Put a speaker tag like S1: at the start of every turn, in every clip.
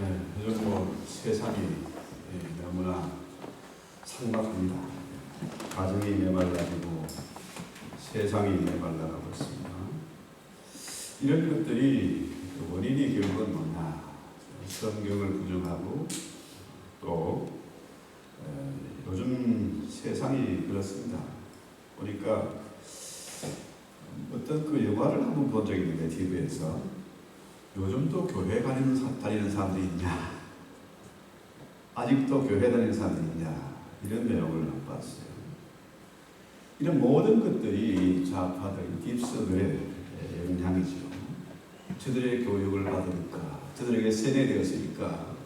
S1: 요즘 세상이 너무나 삭막합니다. 가정이 메말라지고 세상이 메말라가고 있습니다. 이런 것들이 원인이 결국은 뭐냐? 성경을 부정하고 또 요즘 세상이 그렇습니다. 보니까 어떤 그 영화를 한번 본 적이 있는데 TV에서 요즘도 교회 다니는 사람들이 있냐? 아직도 교회 다니는 사람들이 있냐? 이런 내용을 봤어요. 이런 모든 것들이 좌파들, 딥스들의 영향이죠. 저들의 교육을 받으니까, 저들에게 세뇌되었으니까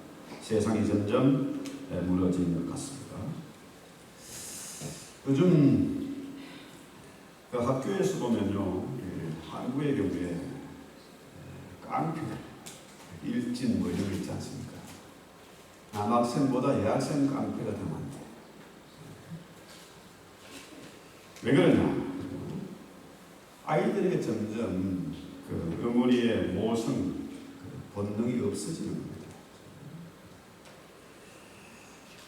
S1: 세상이 점점 무너지는 것 같습니다. 요즘 그 학교에서 보면요, 한국의 경우에 깡패, 일진 뭐 이런 거 있지 않습니까? 남학생보다 여학생 깡패가 더 많대. 왜 그러냐? 아이들에게 점점 그 어머니의 모성, 본능이 없어지는 겁니다.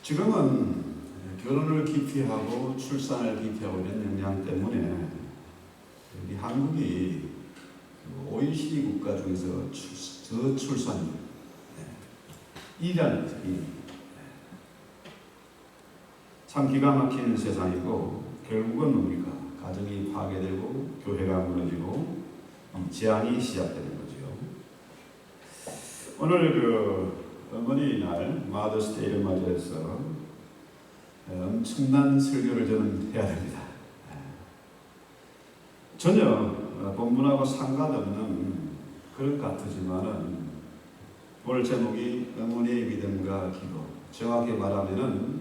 S1: 지금은 결혼을 기피하고 출산을 기피하고 이런 영향 때문에 우리 한국이 OECD 국가 중에서 저출산율 2위라는 거죠. 참 기가 막히는 세상이고 결국은 뭡니까? 가정이 파괴되고 교회가 무너지고 재앙이 시작되는 거죠. 오늘 그 어머니날 마더스데이를 맞이해서 엄청난 설교를 저는 해야 됩니다. 전혀 본문하고 상관없는 그런 것 같으지만은 오늘 제목이 어머니의 믿음과 기도, 정확히 말하면은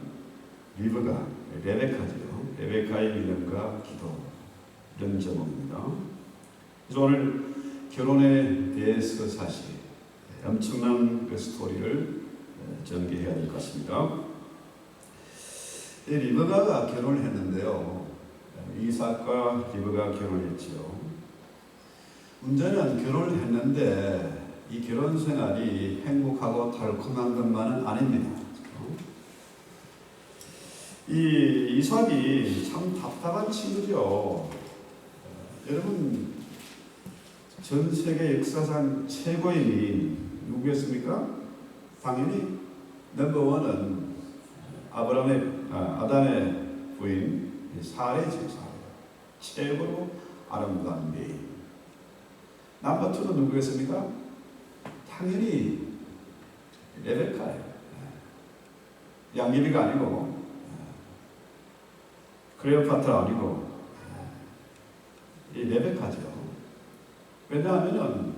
S1: 레베카죠. 레베카의 믿음과 기도, 이런 제목입니다. 그래서 오늘 결혼에 대해서 사실 엄청난 그 스토리를 전개해야 될 것 같습니다. 리브가가 결혼을 했는데요. 이삭과 리브가 결혼했죠. 문제는 결혼을 했는데 이 결혼 생활이 행복하고 달콤한 것만은 아닙니다. 이 이삭이 참 답답한 친구죠. 여러분, 전 세계 역사상 최고의 미인 누구였습니까? 당연히 넘버원은 아담의 부인 사레죠. 최고로 아름다운 미인. 넘버2는 누구였습니까? 당연히 레베카예요. 양미비가 아니고 클레오파트라 아니고 이 레베카죠. 왜냐하면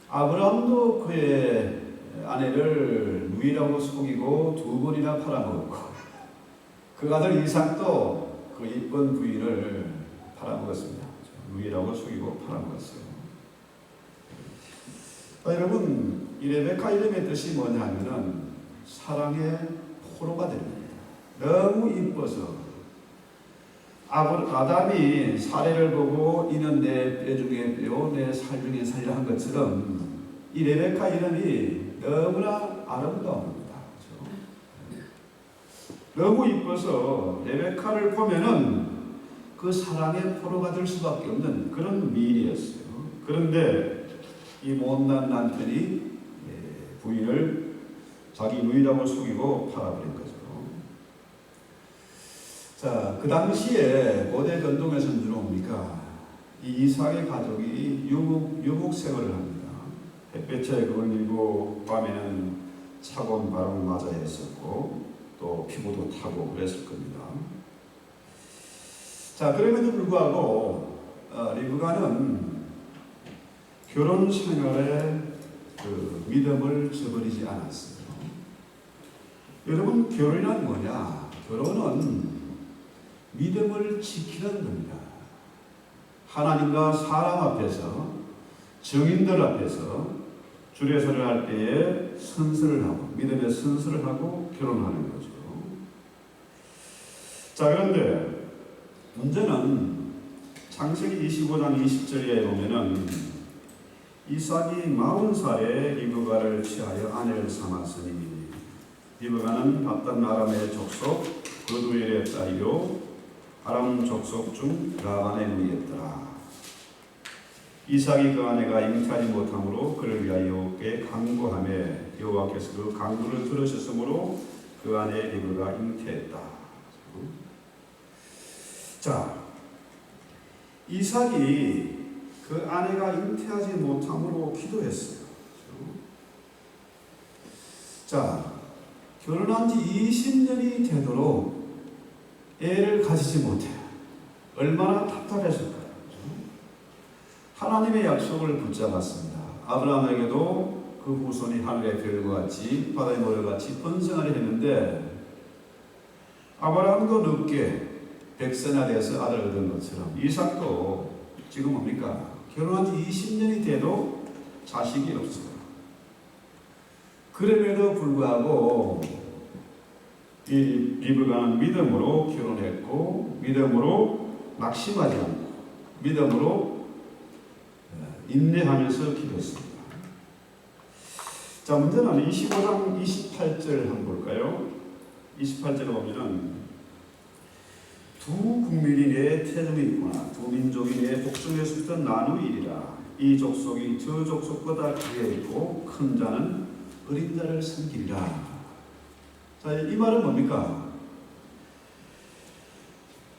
S1: 아브라함도 그의 아내를 누이라고 속이고 2번이나 팔아먹었고 그 아들 이삭도 그 이쁜 부인을 팔아먹었습니다. 누이라고 속이고 팔아먹었어요. 여러분, 이 레베카 이름의 뜻이 뭐냐면은 사랑의 포로가 됩니다. 너무 이뻐서 아담이 사례를 보고 이는 내 뼈 중에 뼈, 내 살 중에 살이라 한 것처럼 이 레베카 이름이 너무나 아름다웁니다. 그렇죠? 너무 이뻐서 레베카를 보면은 그 사랑의 포로가 될 수밖에 없는 그런 미인이었어요. 그런데 이 못난 남편이 부인을 자기 누이라고 속이고 팔아버린 거죠. 자, 그 당시에 고대 근동에서는 들어옵니까? 이 이삭의 가족이 유목 생활을 합니다. 햇볕에 걸리고 밤에는 차고 바람을 맞아야 했었고 또 피부도 타고 그랬을 겁니다. 자, 그럼에도 불구하고 리브가는 결혼 생활에 그 믿음을 저버리지 않았어요. 여러분, 결혼이란 뭐냐? 결혼은 믿음을 지키는 겁니다. 하나님과 사람 앞에서, 정인들 앞에서 주례서를 할 때에 선서를 하고, 믿음의 선서를 하고 결혼하는 거죠. 자, 그런데 문제는 창세기 25장 20절에 보면은 이삭이 40살에 리브가를 취하여 아내를 삼았으니 리브가는 받단 아람의 족속 그두엘의 딸이요 아람 족속 중 라반의 누이였더라. 이삭이 그 아내가 잉태하지 못함으로 그를 위하여 여호와께 간구하매 여호와께서 그 간구를 들으셨으므로 그 아내 리브가 잉태했다. 자, 이삭이 그 아내가 잉태하지 못함으로 기도했어요. 자, 결혼한 지 20년이 되도록 애를 가지지 못해 얼마나 답답했을까요? 하나님의 약속을 붙잡았습니다. 아브라함에게도 그 후손이 하늘의 별과 같이 바다의 모래같이 번성하려 했는데 아브라함도 늦게 100세나 돼서 아들 얻은 것처럼 이삭도 지금 뭡니까? 결혼한 지 20년이 돼도 자식이 없어요. 그럼에도 불구하고 이 리브가는 믿음으로 결혼했고 믿음으로 낙심하지 않고 믿음으로 인내하면서 기도했습니다. 자, 문제는 25장 28절 한번 볼까요? 28절에 보면은 두 국민이 내 태중에 있구나. 두 민족이 내 복중에서부터 나누이리라. 이 족속이 저 족속보다 크게 있고 큰 자는 어린 자를 섬기리라. 자, 이 말은 뭡니까?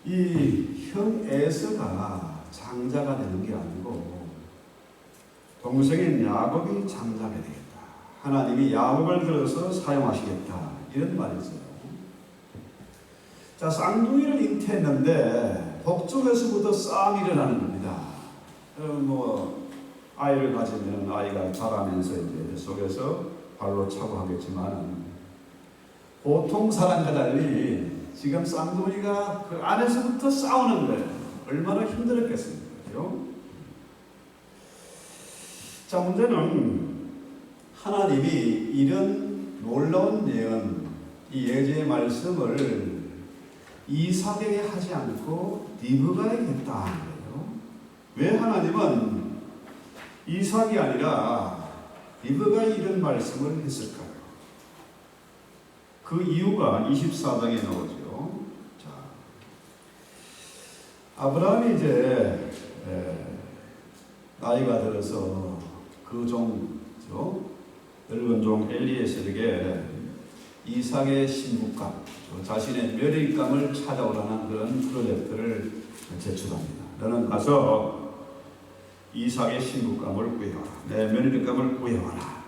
S1: 이 형 에서가 장자가 되는 게 아니고 동생인 야곱이 장자가 되겠다. 하나님이 야곱을 들어서 사용하시겠다. 이런 말이죠. 자, 쌍둥이를 잉태했는데 복중에서부터 싸움이 일어나는 겁니다. 아이를 가지면 아이가 자라면서 이제 속에서 발로 차고 하겠지만 보통 사람과 달리 지금 쌍둥이가 그 안에서부터 싸우는 거예요. 얼마나 힘들었겠습니까? 그렇죠? 자, 문제는 하나님이 이런 놀라운 예언, 이 예언의 말씀을 이삭에게 하지 않고 리브가에게 했다 하는 거예요. 왜 하나님은 이삭이 아니라 리브가에 이런 말씀을 했을까요? 그 이유가 24장에 나오죠. 자, 아브라함이 이제 나이가 들어서 그 늙은 종 엘리에셀에게 이삭의 신부감, 자신의 멸의감을 찾아오라는 그런 프로젝트를 제출합니다. 너는 가서 이삭의 신부감을 구해와라. 내 멸의감을 구해와라.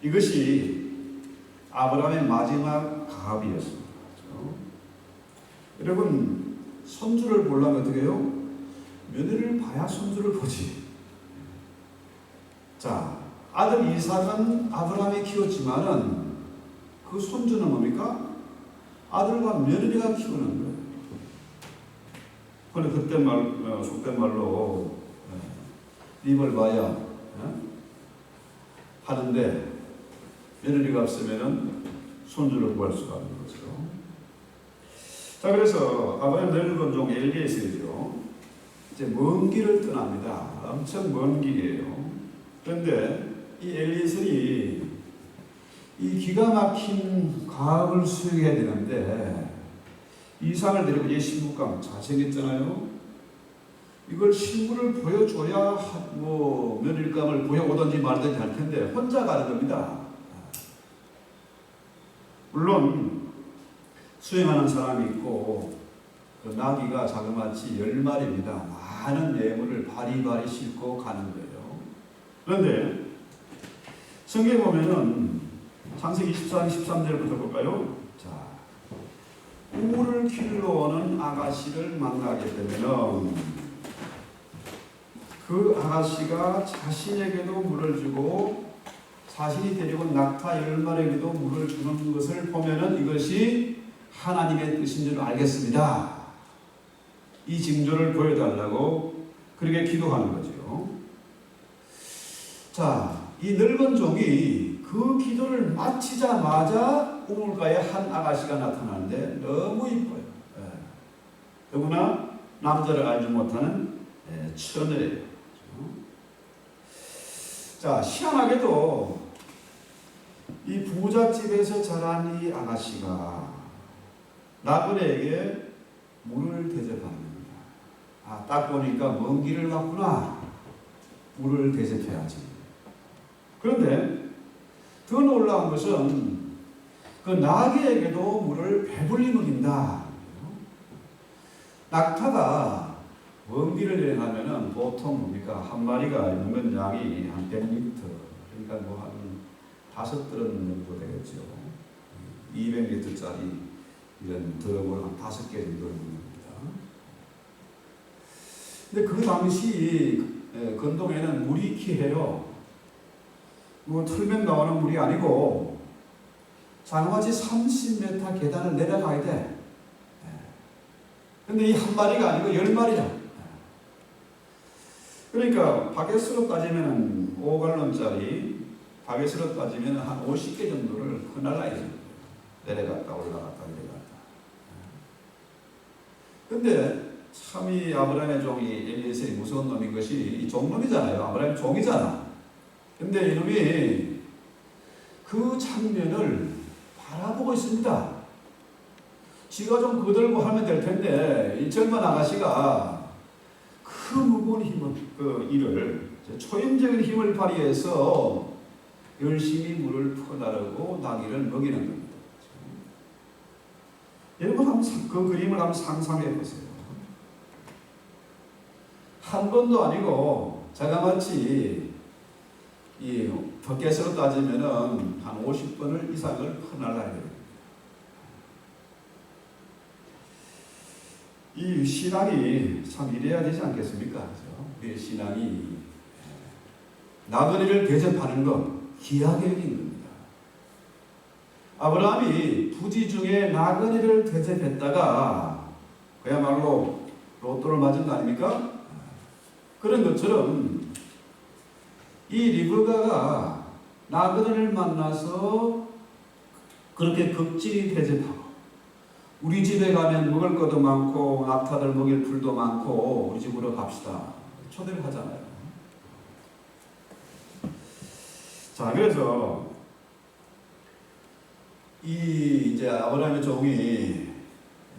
S1: 이것이 아브라함의 마지막 가업이었습니다. 그렇죠? 여러분, 손주를 보려면 어떻게 해요? 며느리를 봐야 손주를 보지. 자, 아들 이삭은 아브라함이 키웠지만은 그 손주는 뭡니까? 아들과 며느리가 키우는 거예요. 그런데 그때 속된 말로 입을 봐야 하는데 며느리가 없으면은 손주를 구할 수가 없는 거죠. 자, 그래서 아브라함 늙은 종 엘리에셀이죠. 이제 먼 길을 떠납니다. 엄청 먼 길이에요. 그런데 이 엘리에셀이 이 기가 막힌 과학을 수행해야 되는데 이삭을 데리고 얘 신부감 잘생겼잖아요. 이걸 신부를 보여줘야 며느리감을 보여오든지 말든지 할 텐데 혼자 가는 겁니다. 물론 수행하는 사람이 있고 그 나귀가 자그마치 10마리입니다. 많은 예물을 바리바리 싣고 가는 거예요. 그런데 성경에 보면은 창세기 24장 13절부터 볼까요? 자, 우를 길러 오는 아가씨를 만나게 되면은 그 아가씨가 자신에게도 물을 주고 자신이 데리고 낙타 10마리에게도 물을 주는 것을 보면은 이것이 하나님의 뜻인 줄 알겠습니다. 이 징조를 보여달라고 그렇게 기도하는 거죠. 자, 이 늙은 종이 그 기도를 마치자마자 우물가에 한 아가씨가 나타나는데 너무 이뻐요. 더구나 남자를 알지 못하는 처녀예요. 자, 희한하게도 이 부잣집에서 자란 이 아가씨가 나그네에게 물을 대접하는 겁니다. 아, 딱 보니까 먼 길을 갔구나. 물을 대접해야지. 그런데 더 놀라운 것은 그 나귀에게도 물을 배불리 먹인다. 낙타가 먼 길을 여행하면은 보통 뭡니까? 한 마리가 먹는 양이 한 100리터. 그러니까 뭐 한 5드럼 정도 되겠죠. 200리터짜리 이런 드럼을 한 5개 정도 먹습니다. 근데 그 당시 건동에는 물이 귀해요. 뭐 틀면 나오는 물이 아니고 장화지 30m 계단을 내려가야 돼. 근데 이 한 마리가 아니고 10마리라. 그러니까 바게트로 따지면 5갈론짜리, 바게트로 따지면 한 50개 정도를 흩날라야죠. 내려갔다 올라갔다 내려갔다. 근데 참 이 아브라함의 종이 엘리에셀이 무서운 놈인 것이 이 종놈이잖아요. 아브라함의 종이잖아. 근데 이놈이 그 장면을 바라보고 있습니다. 지가 좀 거들고 하면 될 텐데 이 젊은 아가씨가 그 무거운 힘을 일을 초인적인 힘을 발휘해서 열심히 물을 퍼나르고 나귀를 먹이는 겁니다. 여러분 한번 그 그림을 한번 상상해 보세요. 한 번도 아니고 자가마치 이 버켓으로 따지면은 한 50번을 이상을 퍼날라야 됩니다. 이 신앙이 참 이래야 되지 않겠습니까? 우리의 신앙이 나그네를 대접하는 것 귀하게 여긴 겁니다. 아브라함이 부지 중에 나그네를 대접했다가 그야말로 로또를 맞은 거 아닙니까? 그런 것처럼 이 리브가가 나그네를 만나서 그렇게 극진히 대접하고 우리 집에 가면 먹을 것도 많고 낙타들 먹일 풀도 많고 우리 집으로 갑시다. 초대를 하잖아요. 자, 그래서 이제 아브라함의 종이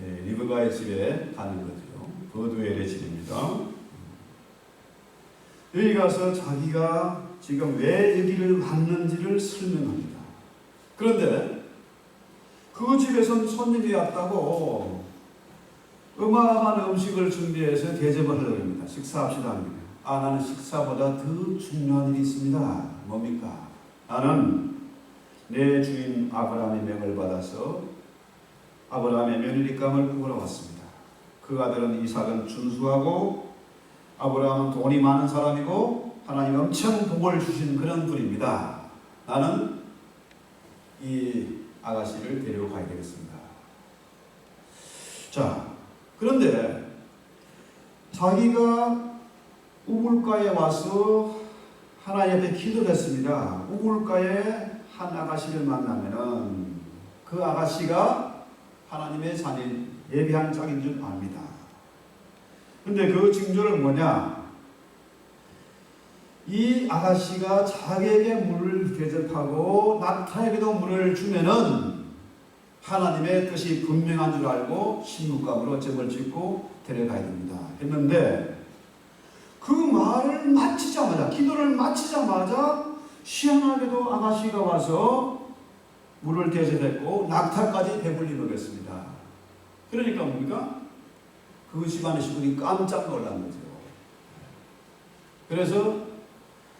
S1: 리브가의 집에 가는 거죠. 버두엘의 집입니다. 여기 가서 자기가 지금 왜 여기를 왔는지를 설명합니다. 그런데 그 집에선 손님이 왔다고 어마어마한 음식을 준비해서 대접을 하려고 합니다. 식사합시다 합니다. 아, 나는 식사보다 더 중요한 일이 있습니다. 뭡니까? 나는 내 주인 아브라함의 명을 받아서 아브라함의 며느리감을 구하러 왔습니다. 그 아들은 이삭은 준수하고 아브라함은 돈이 많은 사람이고 하나님 엄청 복을 주신 그런 분입니다. 나는 이 아가씨를 데려가야 되겠습니다. 자, 그런데 자기가 우물가에 와서 하나님 앞에 기도를 했습니다. 우물가에 한 아가씨를 만나면은 그 아가씨가 하나님의 자녀 예비한 짝인 줄 압니다. 근데 그 징조는 뭐냐? 이 아가씨가 자기에게 물을 대접하고 낙타에게도 물을 주면은 하나님의 뜻이 분명한 줄 알고 신부감으로 점을 짓고 데려가야 됩니다. 했는데 그 말을 마치자마자, 기도를 마치자마자 희한하게도 아가씨가 와서 물을 대접했고 낙타까지 배불리 먹였습니다. 그러니까 뭡니까? 그 집안의 식구들이 깜짝 놀란 거죠. 그래서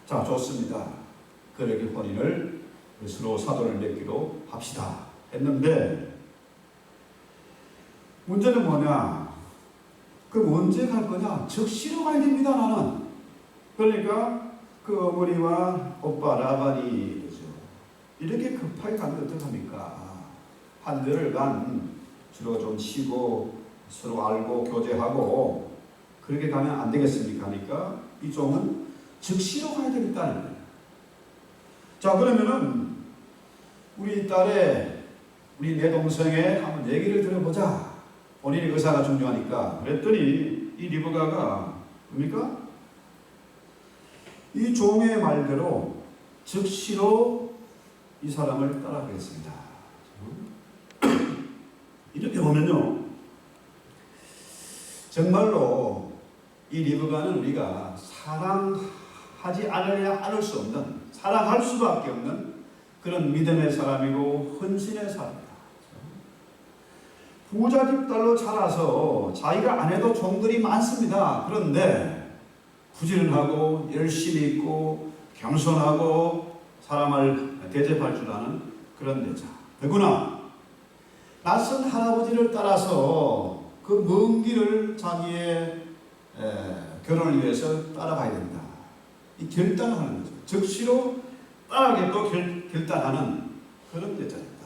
S1: 자, 좋습니다. 그렇게 혼인을 서로 사돈을 맺기로 합시다. 했는데 문제는 뭐냐? 그럼 언제 갈 거냐? 즉시로 가야 됩니다, 나는. 그러니까 그 어머니와 오빠 라반이 그죠? 이렇게 급하게 가면 어떡합니까? 한 열흘간 주로 좀 쉬고 서로 알고 교제하고 그렇게 가면 안 되겠습니까? 하니까 이 종은 즉시로 가야 되겠다는 거예요. 자, 그러면은 우리 딸의 우리 내 동생의 한번 얘기를 들어보자. 본인의 의사가 중요하니까. 그랬더니 이 리브가가 뭡니까? 이 종의 말대로 즉시로 이 사람을 따라가겠습니다. 이렇게 보면요, 정말로 이 리브가는 우리가 사랑하지 않을 수 없는, 사랑할 수밖에 없는 그런 믿음의 사람이고 헌신의 사람이다. 부자 집 딸로 자라서 자기가 안 해도 종들이 많습니다. 그런데 부지런하고 열심히 있고 겸손하고 사람을 대접할 줄 아는 그런 여자. 더구나 낯선 할아버지를 따라서 그 먼 길을 자기의 결혼을 위해서 따라가야 된다. 이 결단하는 거죠. 즉시로 따라가겠다고 결단하는 그런 여자입니다.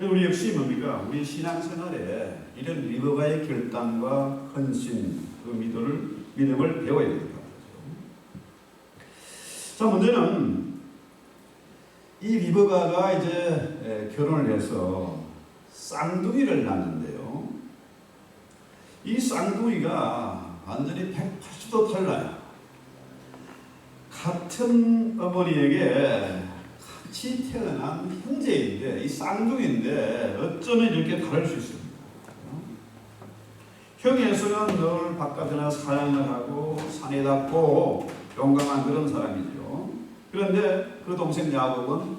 S1: 우리 역시 뭡니까? 우리 신앙생활에 이런 리브가의 결단과 헌신, 그 믿음을 배워야 됩니다. 자, 문제는 이 리브가가 이제 결혼을 해서 쌍둥이를 낳는데요. 이 쌍둥이가 완전히 180도 달라요. 같은 어머니에게 같이 태어난 형제인데, 이 쌍둥이인데 어쩌면 이렇게 다를 수 있습니다. 형이 에서는 늘 바깥에나 사냥을 하고 산에 닿고 용감한 그런 사람이죠. 그런데 그 동생 야곱은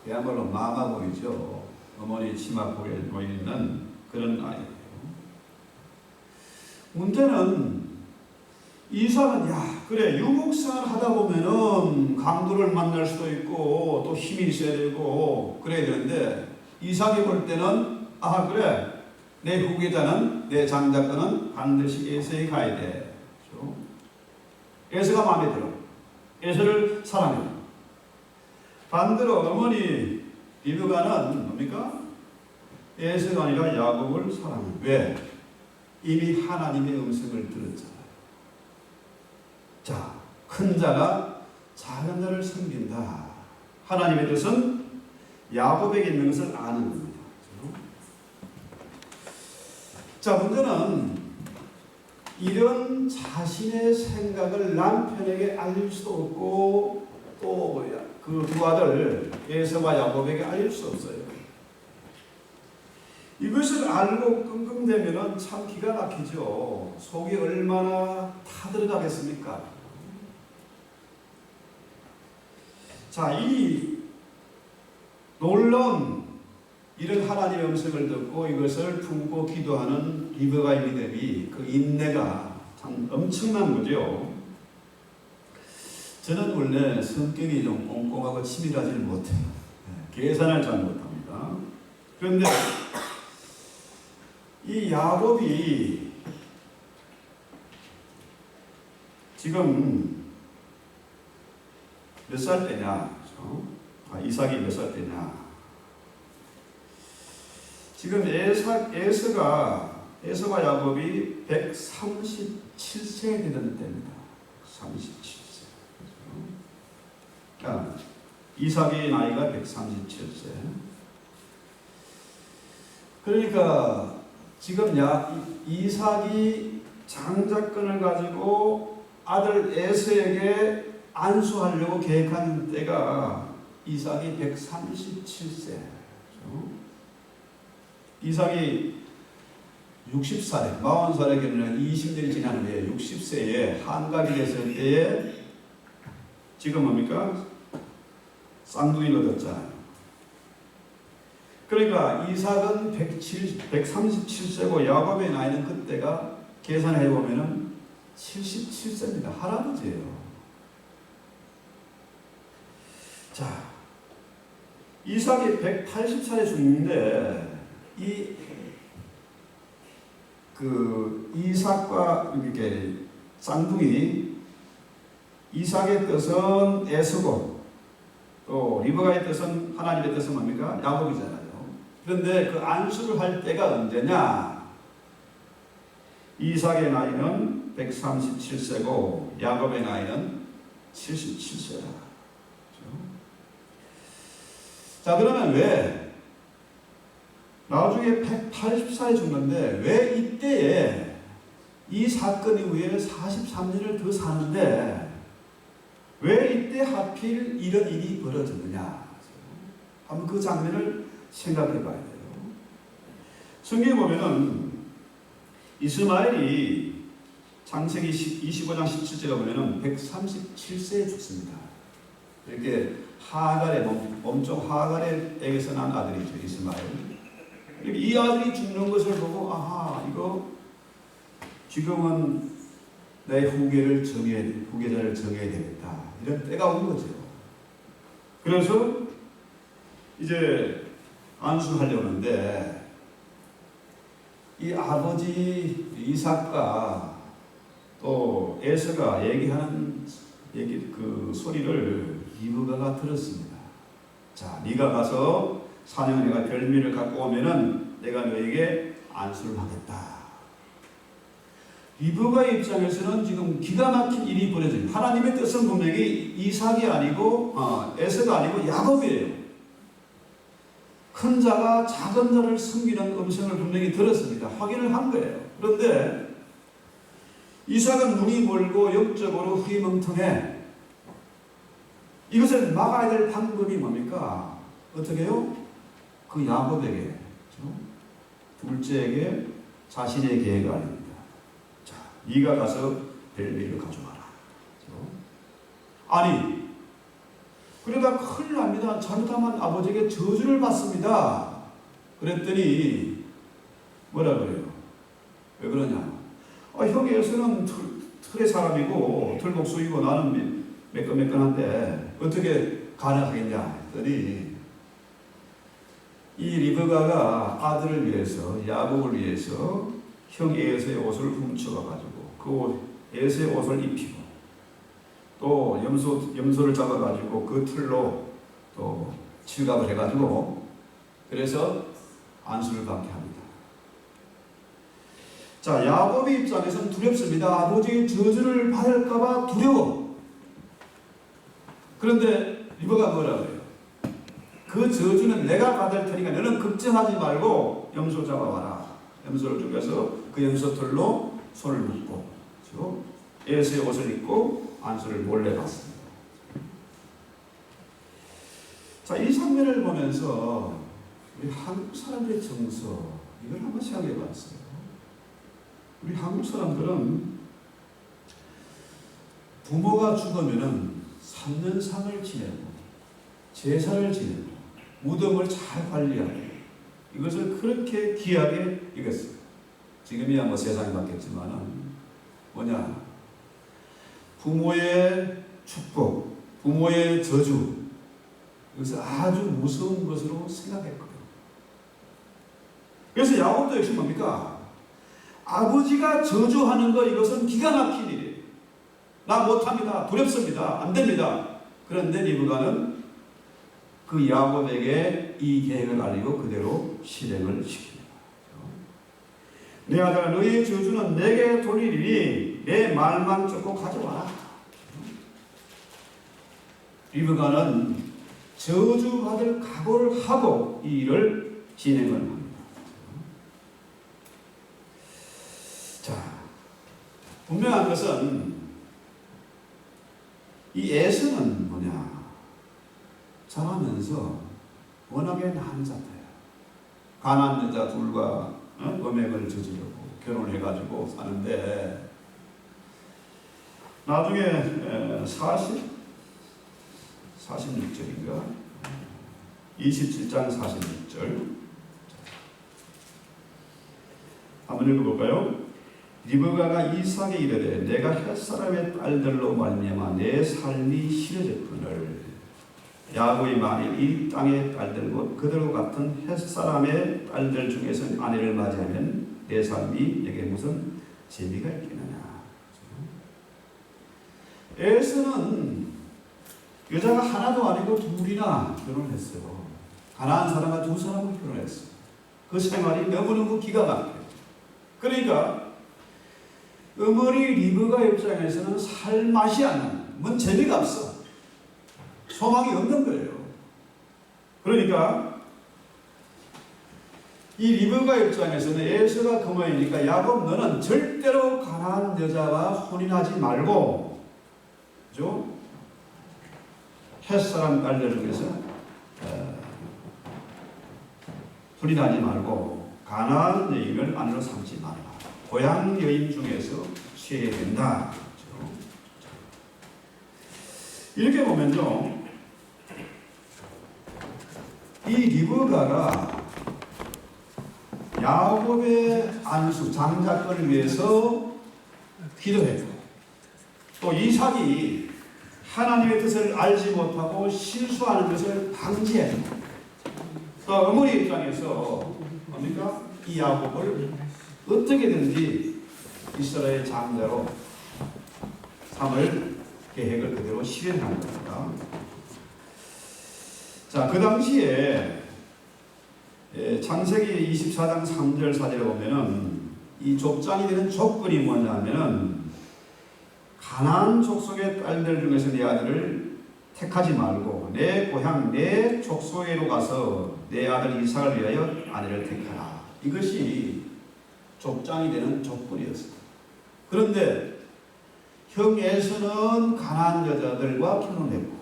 S1: 그야말로 마마보이죠. 어머니 치마폭에 놓이는 그런 아이예요. 문제는 이삭은 그래, 유목생활 하다 보면은 강도를 만날 수도 있고 또 힘이 있어야 되고 그래야 되는데, 이삭이 볼 때는 그래, 내 후계자는, 내 장자권은 반드시 에서에 가야 돼. 그렇죠? 에서가 마음에 들어. 에서를 사랑해. 반대로 어머니 리브가는 뭡니까? 에서가 아니라 야곱을 사랑해. 왜? 이미 하나님의 음성을 들었잖아요. 자, 큰 자가 작은 자를 섬긴다. 하나님의 뜻은 야곱에게 있는 것을 아는 겁니다. 자, 문제는 이런 자신의 생각을 남편에게 알릴 수도 없고 또 그 두 아들 에서와 야곱에게 알릴 수 없어요. 이것을 알고 끙끙대면 참 기가 막히죠. 속이 얼마나 타들어가겠습니까? 자, 이 놀라운 이런 하나님의 음성을 듣고 이것을 품고 기도하는 리브가의 믿음이, 그 인내가 참 엄청난 거죠. 저는 원래 성격이 좀 꼼꼼하고 치밀하지 못해요. 계산을 잘 못합니다. 그런데 이 야곱이 지금 몇 살 때냐? 그렇죠? 이삭이 몇 살 때냐? 지금 에서가 야곱이 137세 되는 때입니다. 37세. 그러니까 이삭의 나이가 137세. 그러니까 지금 이삭이 장자권을 가지고 아들 에서에게 안수하려고 계획한 때가 이삭이 137세. 그렇죠? 이삭이 60살에, 40살에 결혼한 20년이 지난 후에 60세에 한갑이 됐을 때에 지금 뭡니까? 쌍둥이를 얻었잖아요. 그러니까 이삭은 137세고 야곱의 나이는 그때가 계산해 보면은 77세입니다. 할아버지예요. 자, 이삭이 180살에 죽는데 이삭과 이렇게 쌍둥이, 이삭의 뜻은 에서고 또 리브가의 뜻은, 하나님의 뜻은 뭡니까? 야곱이잖아요. 그런데 그 안수를 할 때가 언제냐? 이삭의 나이는 137세고 야곱의 나이는 77세다. 그렇죠? 자, 그러면 왜 나중에 180살에 죽는데 왜 이때에 이 사건 이후에 43년을 더 사는데 왜 이때 하필 이런 일이 벌어졌느냐? 한번 그 장면을 생각해 봐야 돼요. 성경에 보면은 이스마엘이 창세기 25장 17절에 보면은 137세에 죽습니다. 이렇게 하갈의 몸종 하갈에게서 난 아들이죠, 이스마엘. 이 아들이 죽는 것을 보고 아하, 이거 지금은 내 후계자를 정해야 되겠다. 이런 때가 온 거죠. 그래서 이제 안수하려고 하는데 이 아버지 이삭과 또 에서가 얘기하는 그 소리를 리브가가 들었습니다. 자, 네가 가서 사냥을 내가 별미를 갖고 오면은 내가 너에게 안수를 하겠다. 리브가의 입장에서는 지금 기가 막힌 일이 벌어져요. 하나님의 뜻은 분명히 이삭이 아니고 에서가 아니고 야곱이에요. 큰 자가 작은 자를 섬기는 음성을 분명히 들었습니다. 확인을 한 거예요. 그런데 이삭은 눈이 멀고 영적으로 흐리멍텅해. 이것을 막아야 될 방법이 뭡니까? 어떻게 해요? 그 야곱에게, 둘째에게 자신의 계획을 알립니다. 자, 네가 가서 벨리를 가져와라. 아니, 그러다 큰일 납니다. 잘못하면 아버지에게 저주를 받습니다. 그랬더니 뭐라 그래요? 왜 그러냐? 형의 에서는 틀의 사람이고 틀복수이고 나는 매끈매끈한데 어떻게 가능하겠냐 했더니 이 리브가가 아들을 위해서 야곱을 위해서 형 에서의 옷을 훔쳐가지고 그 에서의 옷을 입히고 또 염소를 잡아가지고 그 틀로 또 칠갑을 해가지고 그래서 안수를 받게 합니다. 자, 야곱의 입장에서는 두렵습니다. 아버지의 저주를 받을까봐 두려워. 그런데 리브가 뭐라 그래요? 그 저주는 내가 받을 테니까 너는 걱정하지 말고 염소 잡아와라. 염소를 죽여서 그 염소털로 손을 묶고 에서의 옷을 입고 안수를 몰래 받습니다. 자, 이 장면을 보면서 우리 한국 사람들의 정서 이걸 한번 생각해 봤어요. 우리 한국 사람들은 부모가 죽으면은 3년상을 지내고 제사를 지내고 무덤을 잘 관리하고 이것을 그렇게 귀하게 여겼어요. 지금이야 뭐 세상이 바뀌었지만은 뭐냐, 부모의 축복, 부모의 저주 이것을 아주 무서운 것으로 생각했거든요. 그래서 야곱도 역시 뭡니까? 아버지가 저주하는 거 이것은 기가 막힌 일이에요. 나 못합니다. 두렵습니다. 안 됩니다. 그런데 리브가는 그 야곱에게 이 계획을 알리고 그대로 실행을 시킵니다. 내 아들아, 너의 저주는 내게 돌리리니 내 말만 쫓고 가져와라. 리브가는 저주받을 각오를 하고 이 일을 진행을 합니다. 자, 분명한 것은 이 에서는 뭐냐, 자라면서 워낙에 남자다요. 가난한 여자 둘과 음행을 저지르고 결혼해가지고 사는데 나중에 46절인가 27장 46절 한번 읽어볼까요? 리브가가 이삭에게 이르되 내가 햇사람의 딸들로 말미암아 내 삶이 싫어졌거늘 야곱이 만일 이 땅의 딸들 곧 그들과 같은 햇사람의 딸들 중에서 아내를 맞이하면 내 삶이 내게 무슨 재미가 있겠느냐. 에서는 여자가 하나도 아니고 둘이나 결혼했어요. 가난한 사람과 두 사람을 결혼했어요. 그 생활이 너무너무 기가 막혀요. 그러니까 어머니 리브가 입장에서는 살 맛이 안 나요. 뭔 재미가 없어. 소망이 없는 거예요. 그러니까 이 리브가 입장에서는 에서가 그모이니까 야곱 너는 절대로 가난한 여자와 혼인하지 말고, 그죠? 햇사람 딸들 중에서 불인하지 말고 가나안 여인을 아내로 삼지 말라. 고향 여인 중에서 취해야 된다. 이렇게 보면요, 이 리브가가 야곱의 안수 장자권을 위해서 기도했고, 또 이삭이 하나님의 뜻을 알지 못하고 실수하는 것을 방지했고, 또 어머니 입장에서 뭡니까? 이 야곱을 어떻게든지 이스라엘 장자로 삼을 계획을 그대로 실현한 겁니다. 자, 그 당시에 창세기 24장 3절 4절에 보면은 이 족장이 되는 조건이 뭐냐면은 가나안 족속의 딸들 중에서 내 아들을 택하지 말고 내 고향 내 족속에로 가서 내 아들 이삭을 위하여 아내를 택하라. 이것이 족장이 되는 조건이었습니다. 그런데 형 에서는 가나안 여자들과 결혼했고,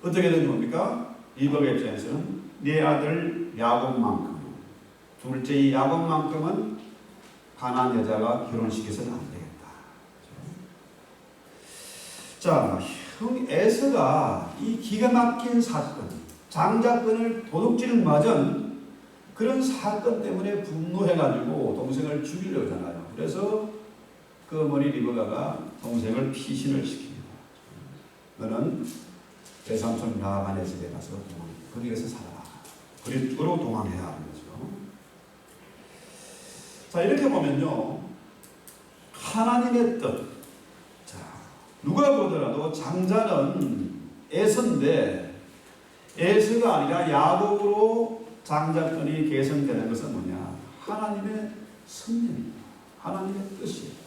S1: 어떻게 된 겁니까? 리브가 입장에서는 내 아들 야곱만큼, 둘째 야곱만큼은 가나안 여자가 결혼시켜서는 안 되겠다. 자, 형 에서가 이 기가 막힌 사건, 장자권을 도둑질을 맞은 그런 사건 때문에 분노해가지고 동생을 죽이려고 하잖아요. 그래서 그 어머니 리브가가 동생을 피신을 시킵니다. 너는 외삼촌 라반의 집에 가서 거기에서 살아라. 그리로 동항해야 하는 거죠. 자, 이렇게 보면요, 하나님의 뜻. 자, 누가 보더라도 장자는 에서인데 에서가 아니라 야곱으로 장자권이 계승되는 것은 뭐냐? 하나님의 성령입니다. 하나님의 뜻이에요.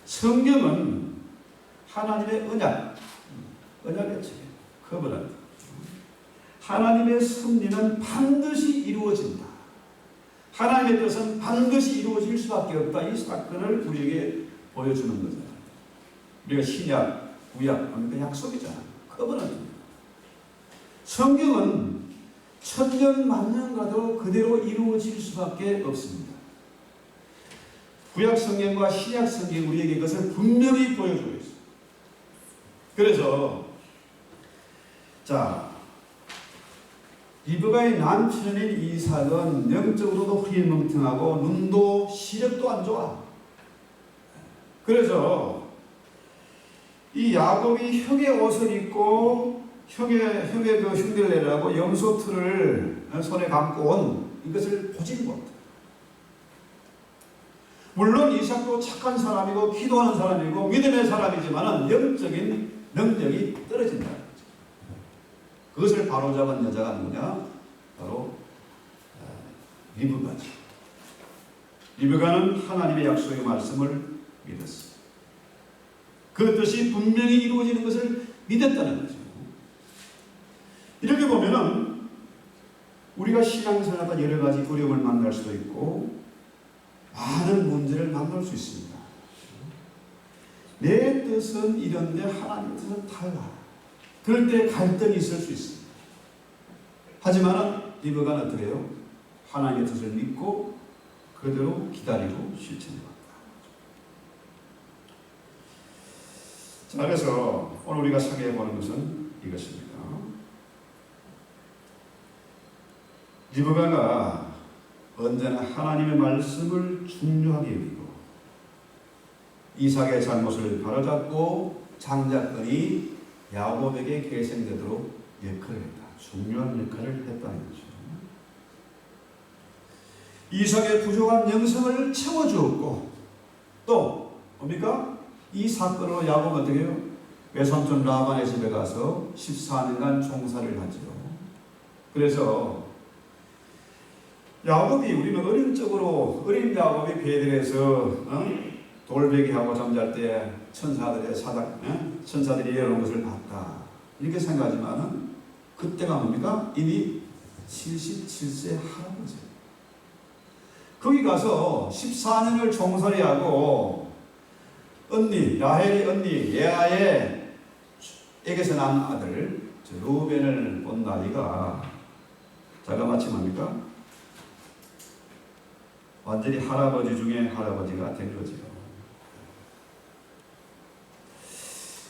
S1: 성경은 하나님의 언약의 책이에요. 커버넌트. 하나님의 섭리는 반드시 이루어진다. 하나님의 뜻은 반드시 이루어질 수밖에 없다. 이 사건을 우리에게 보여주는 거잖아요. 우리가 신약, 구약, 약속이잖아요. 커버넌트입니다. 성경은 천년 만년 가도 그대로 이루어질 수밖에 없습니다. 구약 성경과 신약 성경 우리에게 이것을 분명히 보여주고 있습니다. 그래서 자, 리브가의 남편인 이삭은 영적으로도 흐리멍텅하고 눈도 시력도 안 좋아. 그래서 이 야곱이 형의 옷을 입고 형의 그 흉내내라고 염소틀을 손에 감고 온 이것을 보지 못해. 물론 이삭도 착한 사람이고 기도하는 사람이고 믿음의 사람이지만 영적인 능력이 떨어진다는 거죠. 그것을 바로잡은 여자가 누구냐? 바로 리브가죠. 리브가는 하나님의 약속의 말씀을 믿었어요. 그 뜻이 분명히 이루어지는 것을 믿었다는 거죠. 이렇게 보면은 우리가 신앙생활하다 여러 가지 어려움을 만날 수도 있고 많은 문제를 만날 수 있습니다. 내 뜻은 이런데 하나님의 뜻은 달라. 그럴 때 갈등이 있을 수 있습니다. 하지만 리브가는 어떻게 해요? 하나님의 뜻을 믿고 그대로 기다리고 실천해 왔다. 자, 그래서 오늘 우리가 상기해 보는 것은 이것입니다. 리브가가 언제나 하나님의 말씀을 중요하게 여기고 이삭의 잘못을 바로잡고 장자권이 야곱에게 계승되도록 역할을 했다. 중요한 역할을 했다는 거죠. 이삭의 부족한 영성을 채워주었고 또 뭡니까? 이 사건으로 야곱은 어떻게 해요? 외삼촌 라반의 집에 가서 14년간 종사를 하죠. 그래서 야곱이 우리는 어린 야곱이 베들에서 돌베기하고 잠잘 때 천사들이 이어오는 것을 봤다. 이렇게 생각하지만은 그때가 뭡니까? 이미 77세 할아버지. 거기 가서 14년을 종살이 하고 라헬의 언니 레아의 에게서 난 아들 루벤을 본 나이가 자가 마침합니까? 완전히 할아버지 중에 할아버지가 된 거죠.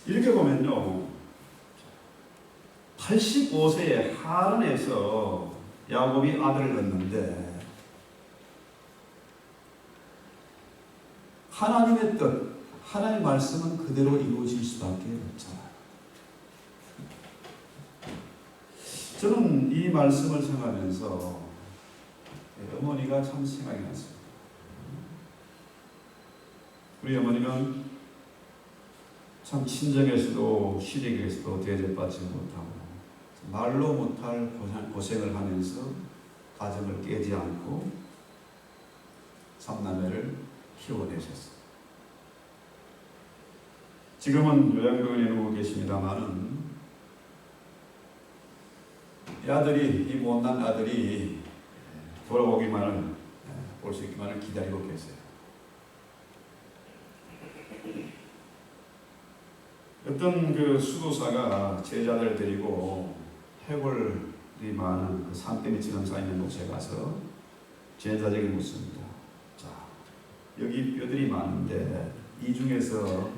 S1: 이렇게 보면요, 85세에 하란에서 야곱이 아들을 낳는데 하나님의 뜻, 하나님의 말씀은 그대로 이루어질 수밖에 없잖아요. 저는 이 말씀을 생각하면서 어머니가 참 생각이 났습니다. 우리 어머니는 참 친정에서도 시댁에서도 대접받지 못하고 말로 못할 고생을 하면서 가정을 깨지 않고 삼남매를 키워내셨어요. 지금은 요양병원에 누워 계십니다마는 이 아들이, 이 못난 아들이 돌아오기만을 볼 수 있기만을 기다리고 계세요. 어떤 그 수도사가 제자들 데리고 해골이 많은 그 산더미 지렁사 있는 곳에 가서 제자에게 묻습니다. 자, 여기 뼈들이 많은데 이 중에서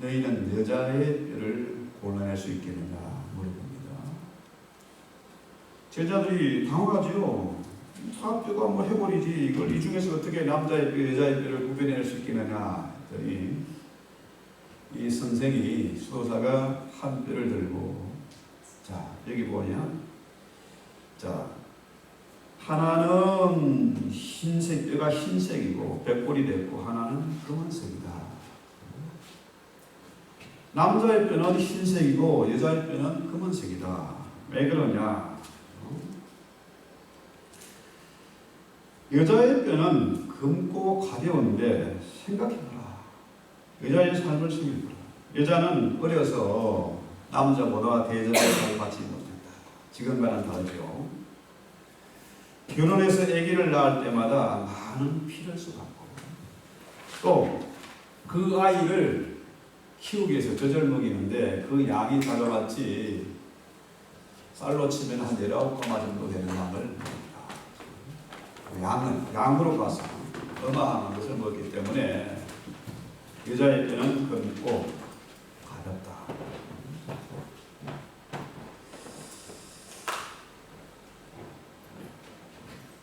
S1: 너희는 여자의 뼈를 골라낼 수 있겠느냐 물어봅니다. 제자들이 당황하죠. 다 뼈가 뭐 해골이지 이걸 이 중에서 어떻게 남자의 뼈, 여자의 뼈를 구별해낼 수 있겠느냐 했더니 이 선생이 수도사가 한 뼈를 들고 자 여기 뭐냐, 자 하나는 흰색 뼈가 흰색이고 백골이 됐고 하나는 검은색이다. 남자의 뼈는 흰색이고 여자의 뼈는 검은색이다. 왜 그러냐? 여자의 뼈는 검고 가벼운데 생각해봐라. 여자의 삶을 생각해봐라. 여자는 어려서 남자보다 대접을 잘 받지 못했다. 지금과는 다르죠. 결혼해서 아기를 낳을 때마다 많은 피를 쏟았고 또 그 아이를 키우기 위해서 젖을 먹이는데 그 양이 작아봤지 쌀로 치면 한 19꼬마 정도 되는 양을 양으로 봐서 어마어마한 것을 먹기 때문에 여자의 뼈는 검고 가볍다.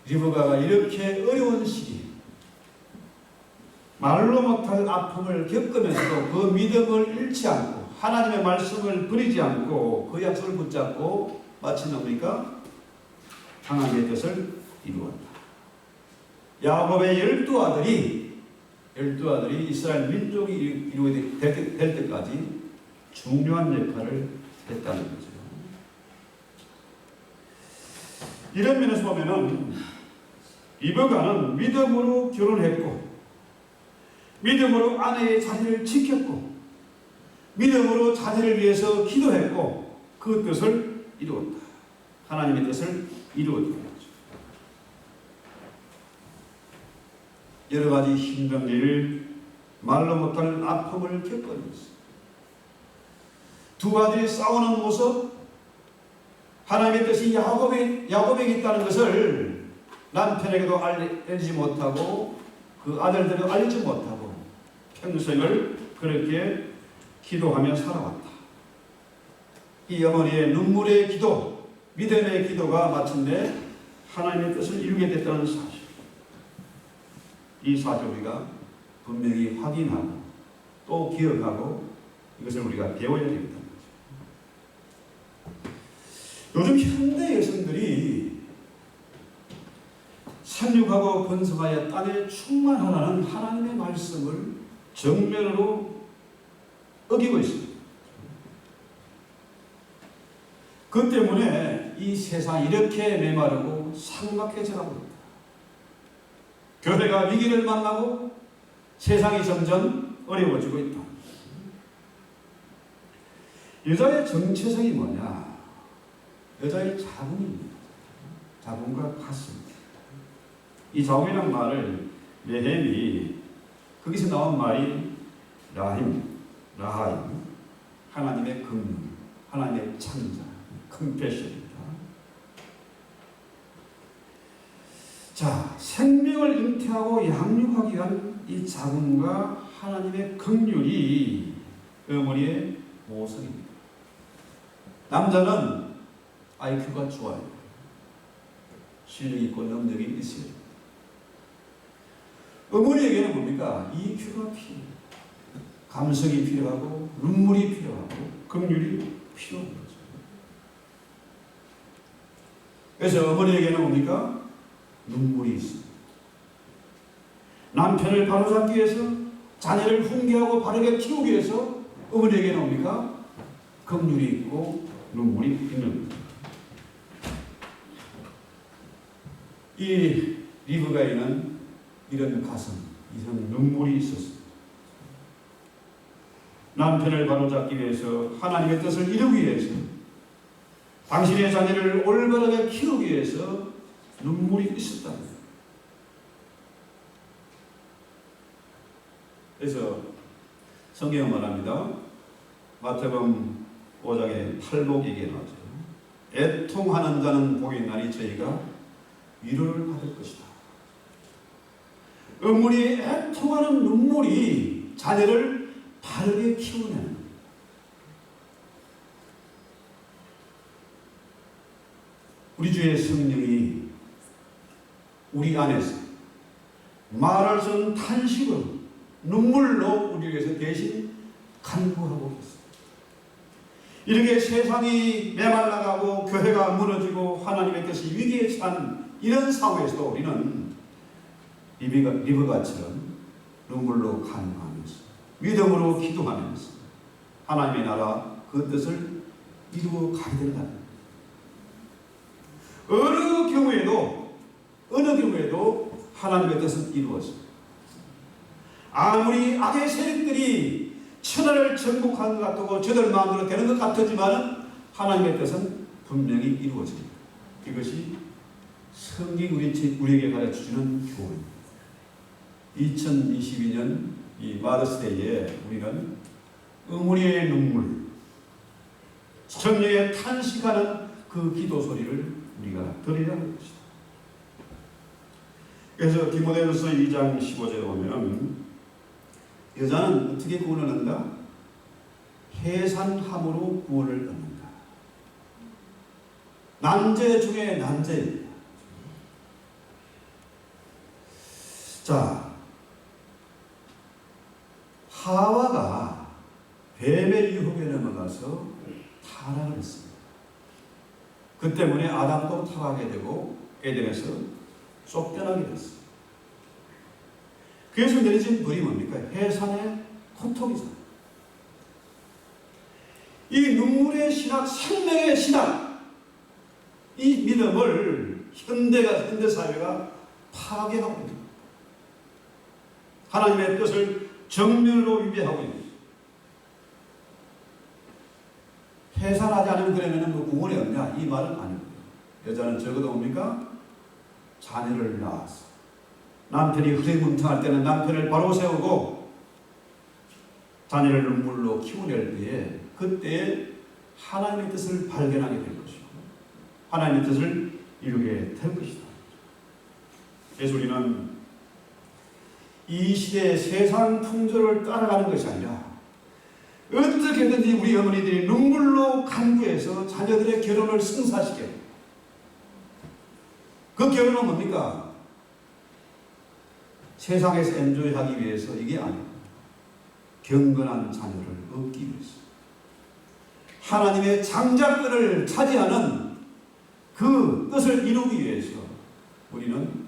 S1: 리브가가 이렇게 어려운 시기 말로 못할 아픔을 겪으면서도 그 믿음을 잃지 않고 하나님의 말씀을 버리지 않고 그 약속을 붙잡고 마치 뭡니까? 하나님의 뜻을 이루었다. 야곱의 12아들이 이스라엘 민족이 이루어질 때까지 중요한 역할을 했다는 거죠. 이런 면에서 보면은 리브가는 믿음으로 결혼했고 믿음으로 아내의 자리를 지켰고 믿음으로 자녀를 위해서 기도했고 그 뜻을 이루었다. 하나님의 뜻을 이루었다. 여러 가지 힘든 일을 말로 못할 아픔을 겪으면서 두 아들이 싸우는 모습, 하나님의 뜻이 야곱에게 있다는 것을 남편에게도 알리지 못하고 그 아들들도 알리지 못하고 평생을 그렇게 기도하며 살아왔다. 이 어머니의 눈물의 기도, 믿음의 기도가 마침내 하나님의 뜻을 이루게 됐다는 사실. 이 사실을 우리가 분명히 확인하고 또 기억하고 이것을 우리가 배워야 되겠다는 거죠. 요즘 현대 여성들이 산육하고 번성하여 땅에 충만하라는 하나님의 말씀을 정면으로 어기고 있습니다. 그 때문에 이 세상이 이렇게 메마르고 삭막해져가고 있다. 교회가 위기를 만나고 세상이 점점 어려워지고 있다. 여자의 정체성이 뭐냐? 여자의 자궁입니다. 자궁과 같습니다. 이 자궁이라는 말을 네헴이 거기서 나온 말이 라하임, 하나님의 긍휼, 하나님의 창자, 컴패션입니다. 자, 생명을 잉태하고 양육하기 위한 이 자궁과 하나님의 긍휼이 어머니의 모성입니다. 남자는 IQ가 좋아요. 실력이 있고 능력이 있어요. 어머니에게는 뭡니까? EQ가 필요해요. 감성이 필요하고 눈물이 필요하고 긍휼이 필요한 거죠. 그래서 어머니에게는 뭡니까? 눈물이 있습니다. 남편을 바로잡기 위해서, 자녀를 훈계하고 바르게 키우기 위해서 어머니에게는 뭡니까? 긍휼이 있고 눈물이 있는 겁니다. 이 리브가에는 이런 가슴, 이런 눈물이 있었습니다. 남편을 바로잡기 위해서, 하나님의 뜻을 이루기 위해서, 당신의 자녀를 올바르게 키우기 위해서 눈물이 있었답니다. 그래서 성경은 말합니다. 마태복음 5장의 탈복에게 나오죠. 애통하는 자는 복이 있나니 저희가 위로를 받을 것이다. 어머니의 애통하는 눈물이 자녀를 바르게 키우는, 우리 주의 성령이 우리 안에서 말할 수 없는 탄식으로 눈물로 우리 위해서 대신 간구하고 있습니다. 이렇게 세상이 메말라가고 교회가 무너지고 하나님의 뜻이 위기에 처한 이런 상황에서도 우리는 리브가처럼 눈물로 간구하면서 믿음으로 기도하면서 하나님의 나라 그 뜻을 이루어 가야 된다. 어느 경우에도 하나님의 뜻은 이루어집니다. 아무리 악의 세력들이 천하를 정복한 것 같고 저들 마음대로 되는 것 같지만 하나님의 뜻은 분명히 이루어집니다. 이것이 성경이 우리에게 가르쳐주는 교훈입니다. 2022년 이 마더스데이에 우리는 어머니의 눈물, 성령의 탄식하는 그 기도 소리를 우리가 들으라는 것이다. 그래서 디모데전서 2장 15절에 보면 여자는 어떻게 구원을 얻는다? 해산함으로 구원을 얻는다. 난제 중에 난제입니다. 자, 하와가 뱀의 유혹에 넘어가서 타락을 했습니다. 그 때문에 아담도 타락하게 되고 에덴에서 쫓겨나게 됐습니다. 그래서 내려진 벌이 뭡니까? 해산의 고통이잖아요. 이 눈물의 신학, 생명의 신학, 이 믿음을 현대사회가 파괴하고 있습니다. 하나님의 뜻을 정면으로 위배하고 있습니다. 해산하지 않으면 그러면 뭐 구원이 없냐? 이 말은 아니고요. 여자는 적어도 뭡니까? 자녀를 낳았어. 남편이 흐리뭉텅할 때는 남편을 바로 세우고 자녀를 눈물로 키워낼 때에 그때에 하나님의 뜻을 발견하게 될 것이고 하나님의 뜻을 이루게 될 것이다. 그래서 우리는 이 시대의 세상 풍조를 따라가는 것이 아니라 어떻게든지 우리 어머니들이 눈물로 간구해서 자녀들의 결혼을 성사시켜요. 그 결혼은 뭡니까? 세상에서 엔조이하기 위해서 이게 아니고 경건한 자녀를 얻기 위해서 하나님의 장자권을 차지하는 그 뜻을 이루기 위해서 우리는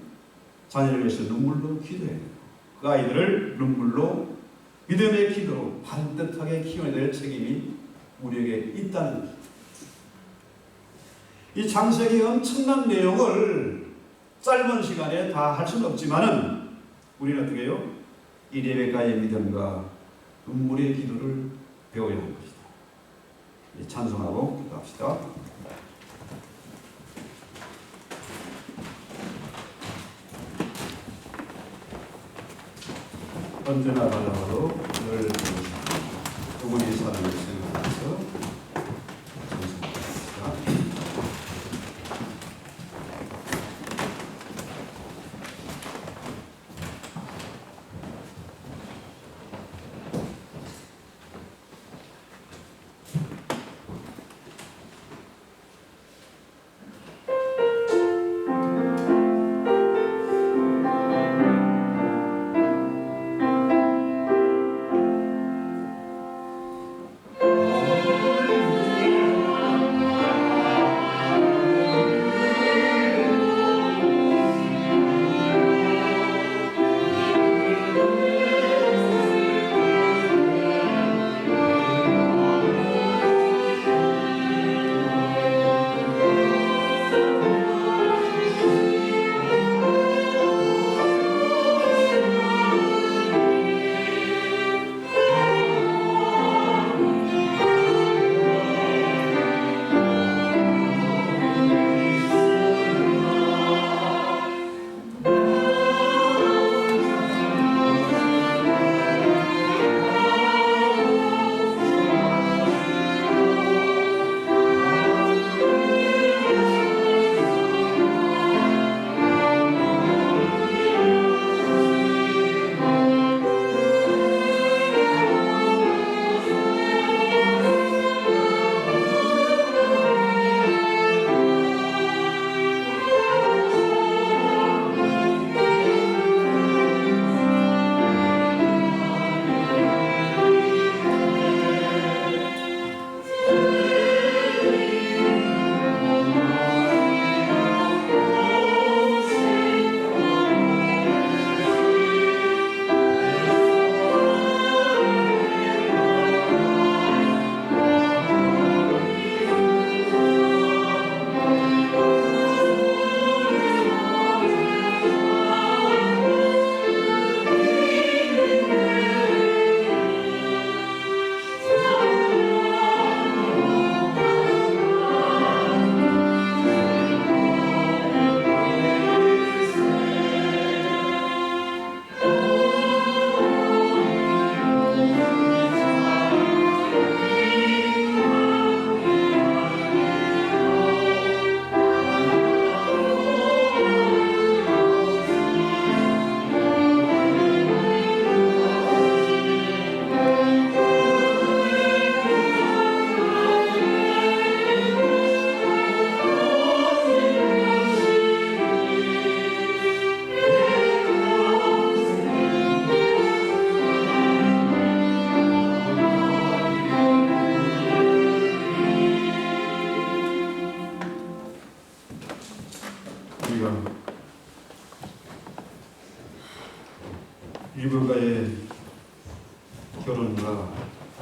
S1: 자녀를 위해서 눈물로 기도해야 돼요. 그 아이들을 눈물로 믿음의 기도로 반듯하게 키워야 될 책임이 우리에게 있다는 것입니다. 이 창세기의 엄청난 내용을 짧은 시간에 다 할 수는 없지만은 우리는 어떻게 해요? 이 레베카의 믿음과 눈물의 기도를 배워야 할 것이다. 찬송하고 기도합시다. 언제나 달라도 늘 어머니의 사랑을 생각합니다.
S2: 우리가 리브가의 결혼과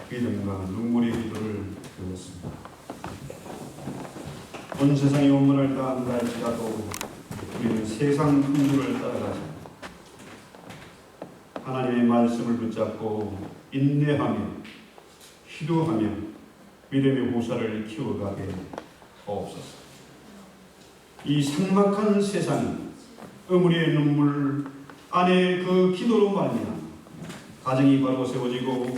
S2: 믿음과 눈물의 기도를 배웠습니다. 온 세상이 원문을 따한다 할지라도 우리는 세상 풍조를 따라가지 하나님의 말씀을 붙잡고 인내하며 기도하며 믿음의 보살을 키워가게 하옵소서. 이 삭막한 세상, 어머니의 눈물 안에 그 기도로 말미암아 가정이 바로 세워지고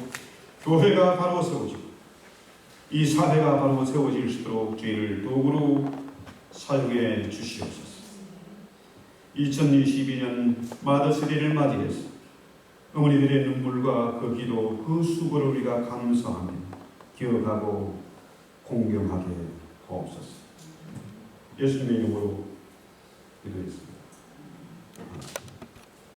S2: 교회가 바로 세워지고 이 사회가 바로 세워질 수 있도록 저희를 도구로 사용해 주시옵소서. 2022년 마더스데이를 맞이해서 어머니들의 눈물과 그 기도, 그 수고를 우리가 감사하며 기억하고 공경하게 하옵소서. 예수님의 이름으로 기도했습니다.